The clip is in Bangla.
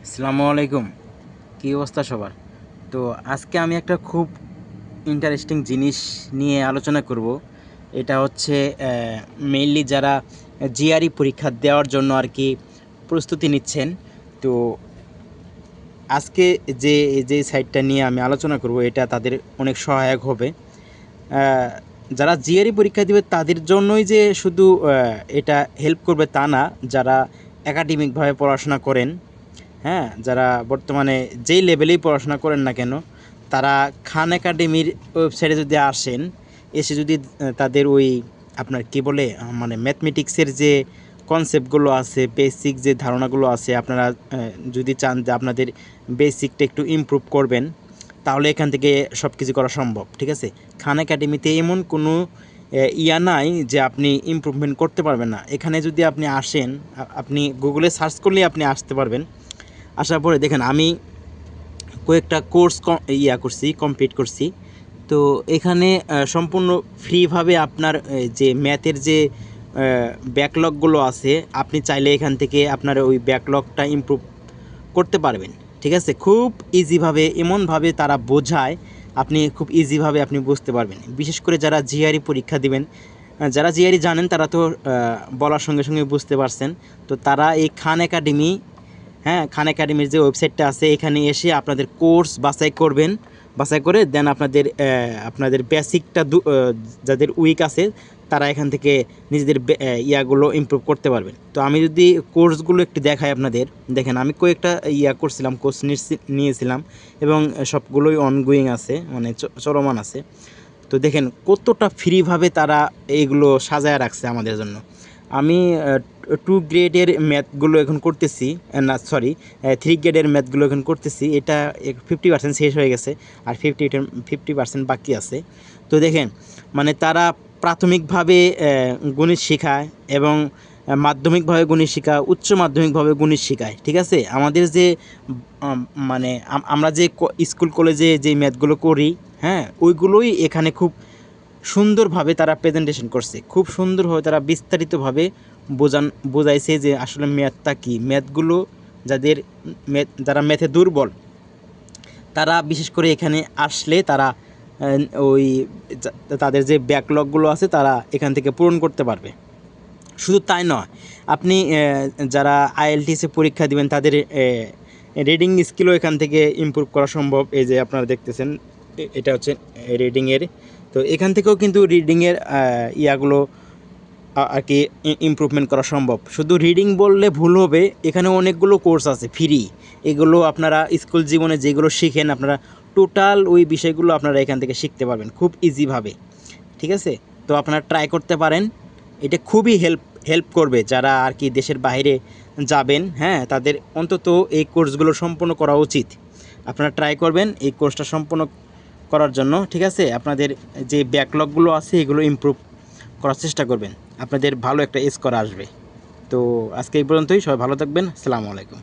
আসসালামু আলাইকুম। কী অবস্থা সবার? তো আজকে আমি একটা খুব ইন্টারেস্টিং জিনিস নিয়ে আলোচনা করব। এটা হচ্ছে মেইনলি যারা জিআরই পরীক্ষা দেওয়ার জন্য আর কি প্রস্তুতি নিচ্ছেন। তো আজকে যে যে সাইটটা নিয়ে আমি আলোচনা করব এটা তাদের অনেক সহায়ক হবে। যারা জিআরই পরীক্ষা দিবে তাদের জন্যই যে শুধু এটা হেল্প করবে তা না, যারা একাডেমিকভাবে পড়াশোনা করেন, হ্যাঁ, যারা বর্তমানে যেই লেভেলেই পড়াশোনা করেন না কেন, তারা খান একাডেমির ওয়েবসাইটে যদি আসেন, এসে যদি তাদের ওই আপনার কী বলে মানে ম্যাথমেটিক্সের যে কনসেপ্টগুলো আছে, বেসিক যে ধারণাগুলো আছে, আপনারা যদি চান যে আপনাদের বেসিকটা একটু ইমপ্রুভ করবেন, তাহলে এখান থেকে সব কিছু করা সম্ভব। ঠিক আছে, খান একাডেমিতে এমন কোনো ইয়া নাই যে আপনি ইমপ্রুভমেন্ট করতে পারবেন না। এখানে যদি আপনি আসেন, আপনি গুগলে সার্চ করলেই আপনি আসতে পারবেন। আসার পরে দেখেন আমি কয়েকটা কোর্স কমপ্লিট করছি। তো এখানে সম্পূর্ণ ফ্রিভাবে আপনার যে ম্যাথের যে ব্যাকলগগুলো আছে, আপনি চাইলে এখান থেকে আপনার ওই ব্যাকলগটা ইমপ্রুভ করতে পারবেন। ঠিক আছে, খুব ইজিভাবে, এমনভাবে তারা বোঝায়, আপনি খুব ইজিভাবে আপনি বুঝতে পারবেন। বিশেষ করে যারা জিআরই পরীক্ষা দিবেন, যারা জিআরই জানেন তারা তো বলার সঙ্গে সঙ্গে বুঝতে পারছেন। তো তারা এই খান একাডেমি, হ্যাঁ, খান একাডেমির যে ওয়েবসাইটটা আছে, এখানে এসে আপনাদের কোর্স বাছাই করবেন। বাছাই করে দেন আপনাদের বেসিকটা যাদের উইক আছে তারা এখান থেকে নিজেদের ইয়াগুলো ইমপ্রুভ করতে পারবেন। তো আমি যদি কোর্সগুলো একটু দেখাই আপনাদের, দেখেন আমি কয়েকটা করছিলাম, কোর্স নিয়েছিলাম এবং সবগুলোই অনগোয়িং আছে, মানে চলমান আছে। তো দেখেন কতটা ফ্রিভাবে তারা এইগুলো সাজায় রাখছে আমাদের জন্য। আমি 2 গ্রেডের ম্যাথগুলো এখন করতেছি, না সরি 3 গ্রেডের ম্যাথগুলো এখন করতেছি। এটা 50% শেষ হয়ে গেছে, আর 50% বাকি আছে। তো দেখেন মানে তারা প্রাথমিকভাবে গণিত শেখায় এবং মাধ্যমিকভাবে গণিত শেখায়, উচ্চ মাধ্যমিকভাবে গণিত শেখায়। ঠিক আছে, আমাদের যে মানে আমরা যে স্কুল কলেজে যে ম্যাথগুলো করি, হ্যাঁ, ওইগুলোই এখানে খুব সুন্দরভাবে তারা প্রেজেন্টেশন করছে, খুব সুন্দরভাবে তারা বিস্তারিতভাবে বোঝাইছে যে আসলে ম্যাথটা কী। ম্যাথগুলো যারা ম্যাথে দুর্বল, তারা বিশেষ করে এখানে আসলে তারা ওই তাদের যে ব্যাকলগগুলো আছে তারা এখান থেকে পূরণ করতে পারবে। শুধু তাই নয়, আপনি যারা আইএলটিএসে পরীক্ষা দিবেন তাদের রিডিং স্কিলও এখান থেকে ইমপ্রুভ করা সম্ভব। এই যে আপনারা দেখতেছেন, এটা হচ্ছে রিডিংয়ের। তো এখান থেকেও কিন্তু রিডিংয়ের ইয়াগুলো আর কি ইমপ্রুভমেন্ট করা সম্ভব। শুধু রিডিং বললে ভুল হবে, এখানে অনেকগুলো কোর্স আছে ফ্রি। এগুলো আপনারা স্কুল জীবনে যেগুলো শিখেন, আপনারা টোটাল ওই বিষয়গুলো আপনারা এখান থেকে শিখতে পারবেন খুব ইজিভাবে। ঠিক আছে, তো আপনারা ট্রাই করতে পারেন। এটা খুবই হেল্প করবে যারা আর কি দেশের বাইরে যাবেন, হ্যাঁ, তাদের অন্তত এই কোর্সগুলো সম্পূর্ণ করা উচিত। আপনারা ট্রাই করবেন এই কোর্সটা সম্পূর্ণ করার জন্য। ঠিক আছে, আপনাদের যে ব্যাকলগগুলো আছে এগুলো ইমপ্রুভ করার চেষ্টা করবেন, আপনাদের ভালো একটা স্কোর আসবে। তো আজকে এই পর্যন্তই, সবাই ভালো থাকবেন। আসসালামু আলাইকুম।